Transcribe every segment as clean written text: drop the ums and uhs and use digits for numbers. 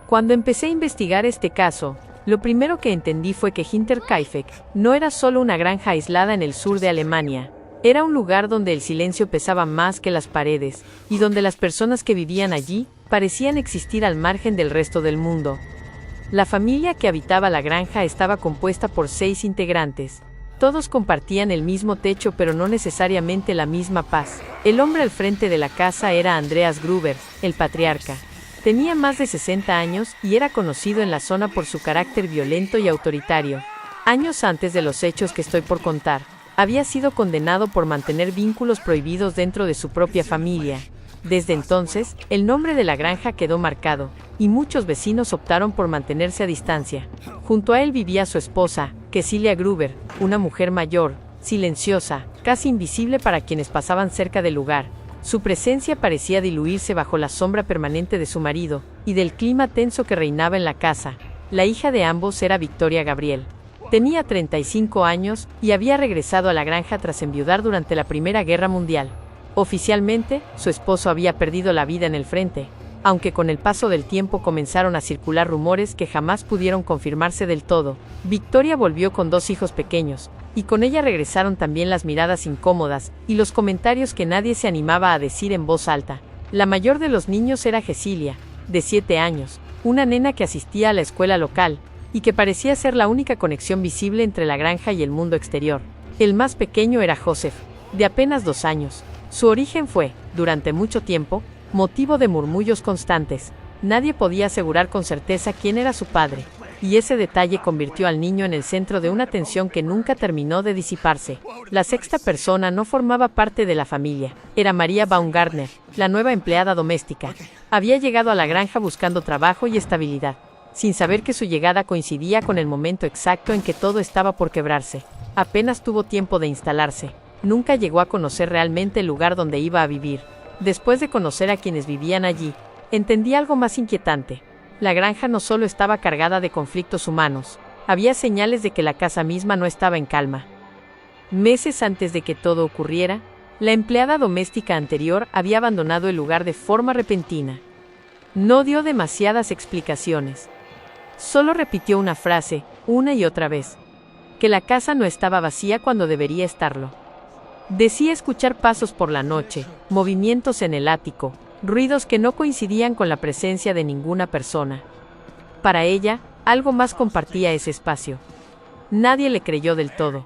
Cuando empecé a investigar este caso, lo primero que entendí fue que Hinterkaifeck no era solo una granja aislada en el sur de Alemania. Era un lugar donde el silencio pesaba más que las paredes, y donde las personas que vivían allí parecían existir al margen del resto del mundo. La familia que habitaba la granja estaba compuesta por 6 integrantes. Todos compartían el mismo techo, pero no necesariamente la misma paz. El hombre al frente de la casa era Andreas Gruber, el patriarca. Tenía más de 60 años y era conocido en la zona por su carácter violento y autoritario. Años antes de los hechos que estoy por contar, había sido condenado por mantener vínculos prohibidos dentro de su propia familia. Desde entonces, el nombre de la granja quedó marcado, y muchos vecinos optaron por mantenerse a distancia. Junto a él vivía su esposa, Cecilia Gruber, una mujer mayor, silenciosa, casi invisible para quienes pasaban cerca del lugar. Su presencia parecía diluirse bajo la sombra permanente de su marido, y del clima tenso que reinaba en la casa. La hija de ambos era Victoria Gabriel. Tenía 35 años y había regresado a la granja tras enviudar durante la Primera Guerra Mundial. Oficialmente, su esposo había perdido la vida en el frente, aunque con el paso del tiempo comenzaron a circular rumores que jamás pudieron confirmarse del todo. Victoria volvió con 2 hijos pequeños, y con ella regresaron también las miradas incómodas y los comentarios que nadie se animaba a decir en voz alta. La mayor de los niños era Cecilia, de 7 años, una nena que asistía a la escuela local, y que parecía ser la única conexión visible entre la granja y el mundo exterior. El más pequeño era Joseph, de apenas 2 años. Su origen fue, durante mucho tiempo, motivo de murmullos constantes. Nadie podía asegurar con certeza quién era su padre, y ese detalle convirtió al niño en el centro de una tensión que nunca terminó de disiparse. La 6ª persona no formaba parte de la familia. Era María Baumgartner, la nueva empleada doméstica. Había llegado a la granja buscando trabajo y estabilidad, sin saber que su llegada coincidía con el momento exacto en que todo estaba por quebrarse. Apenas tuvo tiempo de instalarse. Nunca llegó a conocer realmente el lugar donde iba a vivir. Después de conocer a quienes vivían allí, entendí algo más inquietante. La granja no solo estaba cargada de conflictos humanos, había señales de que la casa misma no estaba en calma. Meses antes de que todo ocurriera, la empleada doméstica anterior había abandonado el lugar de forma repentina. No dio demasiadas explicaciones. Solo repitió una frase, una y otra vez, que la casa no estaba vacía cuando debería estarlo. Decía escuchar pasos por la noche, movimientos en el ático, ruidos que no coincidían con la presencia de ninguna persona. Para ella, algo más compartía ese espacio. Nadie le creyó del todo.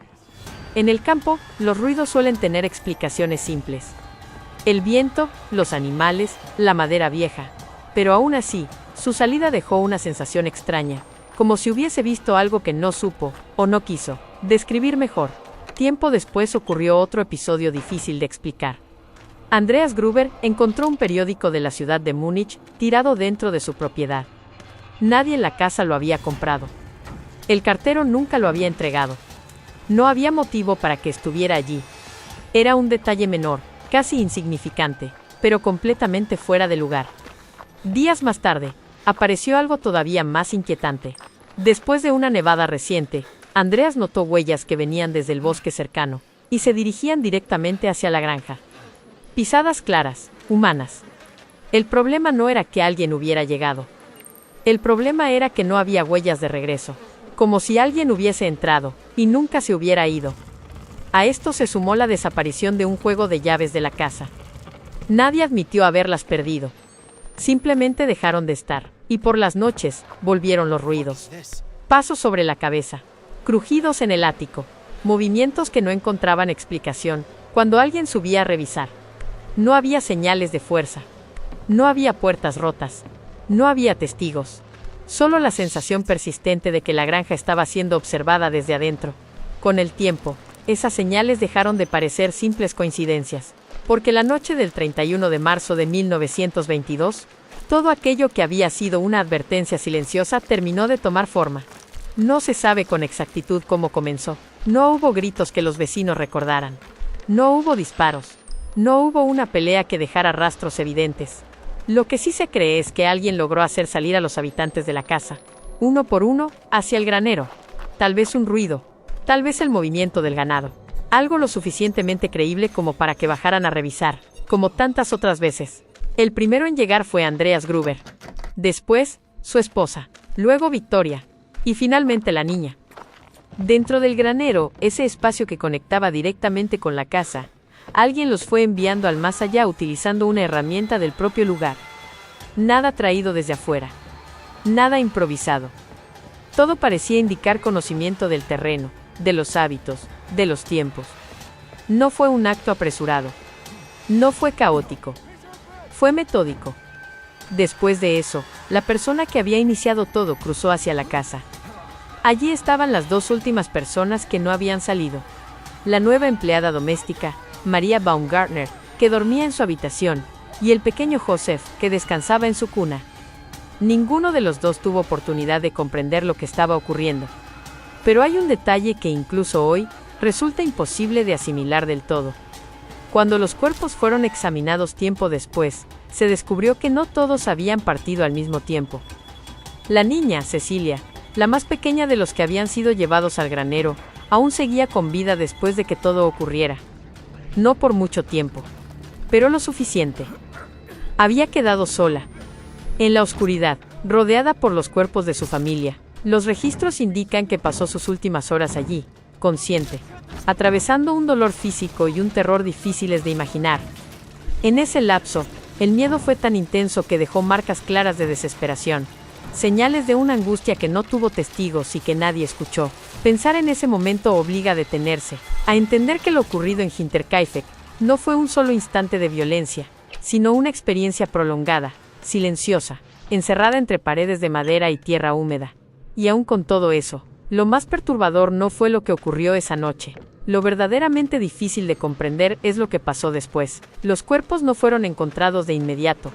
En el campo, los ruidos suelen tener explicaciones simples. El viento, los animales, la madera vieja. Pero aún así, su salida dejó una sensación extraña, como si hubiese visto algo que no supo, o no quiso, describir mejor. Tiempo después ocurrió otro episodio difícil de explicar. Andreas Gruber encontró un periódico de la ciudad de Múnich tirado dentro de su propiedad. Nadie en la casa lo había comprado. El cartero nunca lo había entregado. No había motivo para que estuviera allí. Era un detalle menor, casi insignificante, pero completamente fuera de lugar. Días más tarde, apareció algo todavía más inquietante. Después de una nevada reciente, Andreas notó huellas que venían desde el bosque cercano y se dirigían directamente hacia la granja. Pisadas claras, humanas. El problema no era que alguien hubiera llegado. El problema era que no había huellas de regreso, como si alguien hubiese entrado y nunca se hubiera ido. A esto se sumó la desaparición de un juego de llaves de la casa. Nadie admitió haberlas perdido. Simplemente dejaron de estar, y por las noches volvieron los ruidos. Pasos sobre la cabeza. Crujidos en el ático, movimientos que no encontraban explicación cuando alguien subía a revisar. No había señales de fuerza, no había puertas rotas, no había testigos, solo la sensación persistente de que la granja estaba siendo observada desde adentro. Con el tiempo, esas señales dejaron de parecer simples coincidencias, porque la noche del 31 de marzo de 1922, todo aquello que había sido una advertencia silenciosa terminó de tomar forma. No se sabe con exactitud cómo comenzó. No hubo gritos que los vecinos recordaran. No hubo disparos. No hubo una pelea que dejara rastros evidentes. Lo que sí se cree es que alguien logró hacer salir a los habitantes de la casa, uno por uno, hacia el granero. Tal vez un ruido, tal vez el movimiento del ganado. Algo lo suficientemente creíble como para que bajaran a revisar, como tantas otras veces. El primero en llegar fue Andreas Gruber. Después, su esposa, luego Victoria, y finalmente la niña. Dentro del granero, ese espacio que conectaba directamente con la casa, alguien los fue enviando al más allá utilizando una herramienta del propio lugar. Nada traído desde afuera. Nada improvisado. Todo parecía indicar conocimiento del terreno, de los hábitos, de los tiempos. No fue un acto apresurado. No fue caótico. Fue metódico. Después de eso, la persona que había iniciado todo cruzó hacia la casa. Allí estaban las dos últimas personas que no habían salido. La nueva empleada doméstica, María Baumgartner, que dormía en su habitación, y el pequeño Joseph, que descansaba en su cuna. Ninguno de los dos tuvo oportunidad de comprender lo que estaba ocurriendo. Pero hay un detalle que incluso hoy resulta imposible de asimilar del todo. Cuando los cuerpos fueron examinados tiempo después, se descubrió que no todos habían partido al mismo tiempo. La niña, Cecilia, la más pequeña de los que habían sido llevados al granero, aún seguía con vida después de que todo ocurriera. No por mucho tiempo, pero lo suficiente. Había quedado sola, en la oscuridad, rodeada por los cuerpos de su familia. Los registros indican que pasó sus últimas horas allí, consciente, atravesando un dolor físico y un terror difíciles de imaginar. En ese lapso, el miedo fue tan intenso que dejó marcas claras de desesperación, señales de una angustia que no tuvo testigos y que nadie escuchó. Pensar en ese momento obliga a detenerse, a entender que lo ocurrido en Hinterkaifeck no fue un solo instante de violencia, sino una experiencia prolongada, silenciosa, encerrada entre paredes de madera y tierra húmeda. Y aún con todo eso, lo más perturbador no fue lo que ocurrió esa noche. Lo verdaderamente difícil de comprender es lo que pasó después. Los cuerpos no fueron encontrados de inmediato.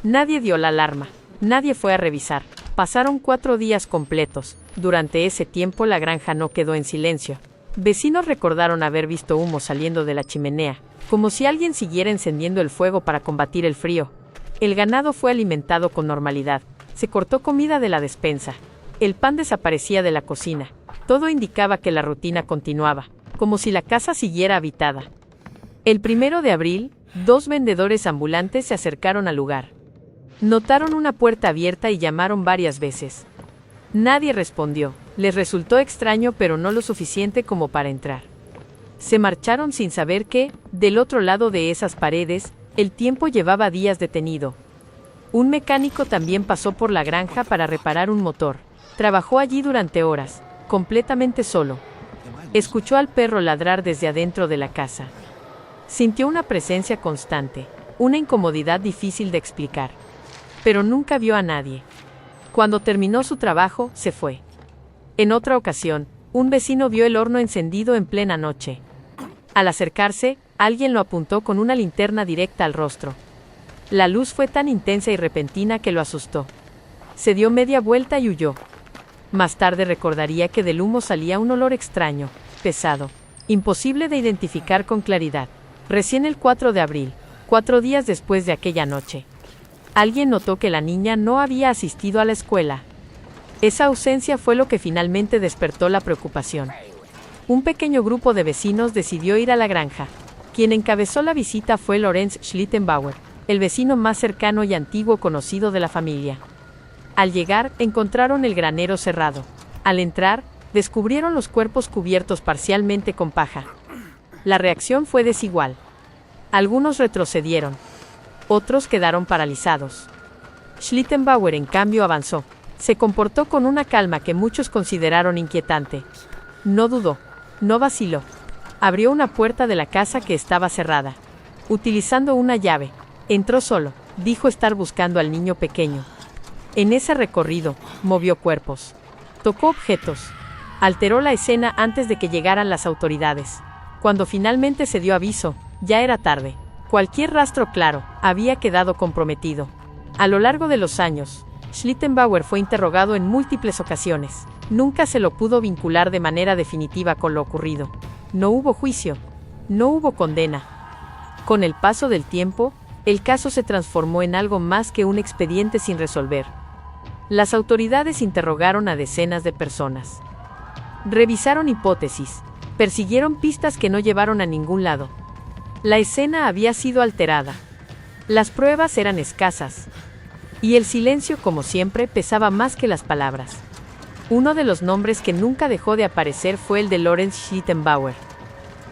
Nadie dio la alarma. Nadie fue a revisar. Pasaron 4 días completos. Durante ese tiempo la granja no quedó en silencio. Vecinos recordaron haber visto humo saliendo de la chimenea, como si alguien siguiera encendiendo el fuego para combatir el frío. El ganado fue alimentado con normalidad. Se cortó comida de la despensa. El pan desaparecía de la cocina. Todo indicaba que la rutina continuaba, como si la casa siguiera habitada. El 1 de abril, 2 vendedores ambulantes se acercaron al lugar. Notaron una puerta abierta y llamaron varias veces. Nadie respondió. Les resultó extraño, pero no lo suficiente como para entrar. Se marcharon sin saber que, del otro lado de esas paredes, el tiempo llevaba días detenido. Un mecánico también pasó por la granja para reparar un motor. Trabajó allí durante horas, completamente solo. Escuchó al perro ladrar desde adentro de la casa. Sintió una presencia constante, una incomodidad difícil de explicar. Pero nunca vio a nadie. Cuando terminó su trabajo, se fue. En otra ocasión, un vecino vio el horno encendido en plena noche. Al acercarse, alguien lo apuntó con una linterna directa al rostro. La luz fue tan intensa y repentina que lo asustó. Se dio media vuelta y huyó. Más tarde recordaría que del humo salía un olor extraño, pesado, imposible de identificar con claridad. Recién el 4 de abril, 4 días después de aquella noche, alguien notó que la niña no había asistido a la escuela. Esa ausencia fue lo que finalmente despertó la preocupación. Un pequeño grupo de vecinos decidió ir a la granja. Quien encabezó la visita fue Lorenz Schlittenbauer, el vecino más cercano y antiguo conocido de la familia. Al llegar, encontraron el granero cerrado. Al entrar, descubrieron los cuerpos cubiertos parcialmente con paja. La reacción fue desigual. Algunos retrocedieron. Otros quedaron paralizados. Schlittenbauer, en cambio, avanzó. Se comportó con una calma que muchos consideraron inquietante. No dudó. No vaciló. Abrió una puerta de la casa que estaba cerrada. Utilizando una llave, entró solo. Dijo estar buscando al niño pequeño. En ese recorrido, movió cuerpos. Tocó objetos. Alteró la escena antes de que llegaran las autoridades. Cuando finalmente se dio aviso, ya era tarde. Cualquier rastro claro había quedado comprometido. A lo largo de los años, Schlittenbauer fue interrogado en múltiples ocasiones. Nunca se lo pudo vincular de manera definitiva con lo ocurrido. No hubo juicio. No hubo condena. Con el paso del tiempo, el caso se transformó en algo más que un expediente sin resolver. Las autoridades interrogaron a decenas de personas. Revisaron hipótesis. Persiguieron pistas que no llevaron a ningún lado. La escena había sido alterada. Las pruebas eran escasas. Y el silencio, como siempre, pesaba más que las palabras. Uno de los nombres que nunca dejó de aparecer fue el de Lawrence Schlittenbauer.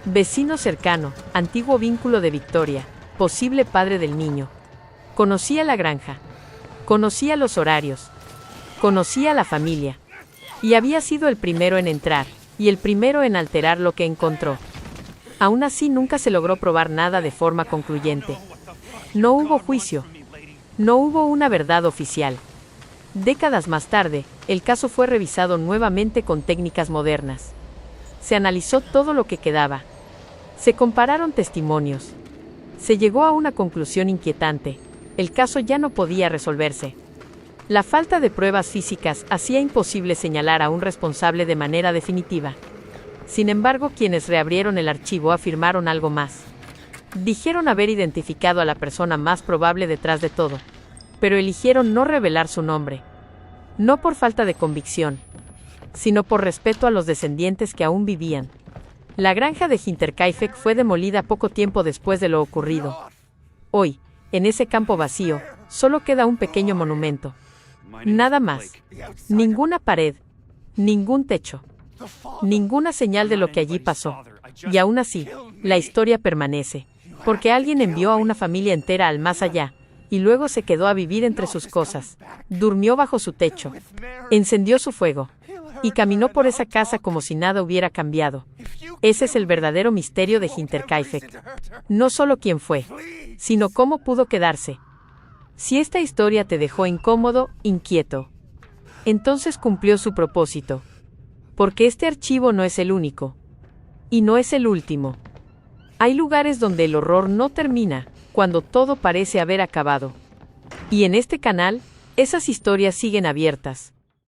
Vecino cercano, antiguo vínculo de Victoria, posible padre del niño. Conocía la granja. Conocía los horarios. Conocía la familia. Y había sido el primero en entrar, y el primero en alterar lo que encontró. Aún así nunca se logró probar nada de forma concluyente. No hubo juicio. No hubo una verdad oficial. Décadas más tarde, el caso fue revisado nuevamente con técnicas modernas. Se analizó todo lo que quedaba. Se compararon testimonios. Se llegó a una conclusión inquietante. El caso ya no podía resolverse. La falta de pruebas físicas hacía imposible señalar a un responsable de manera definitiva. Sin embargo, quienes reabrieron el archivo afirmaron algo más. Dijeron haber identificado a la persona más probable detrás de todo, pero eligieron no revelar su nombre. No por falta de convicción, sino por respeto a los descendientes que aún vivían. La granja de Hinterkaifeck fue demolida poco tiempo después de lo ocurrido. Hoy, en ese campo vacío, solo queda un pequeño monumento. Nada más. Ninguna pared, ningún techo, ninguna señal de lo que allí pasó. Y aún así, la historia permanece, porque alguien envió a una familia entera al más allá, y luego se quedó a vivir entre sus cosas, durmió bajo su techo, encendió su fuego, y caminó por esa casa como si nada hubiera cambiado. Ese es el verdadero misterio de Hinterkaifeck. No solo quién fue, sino cómo pudo quedarse. Si esta historia te dejó incómodo, inquieto, entonces cumplió su propósito. Porque este archivo no es el único. Y no es el último. Hay lugares donde el horror no termina, cuando todo parece haber acabado. Y en este canal, esas historias siguen abiertas.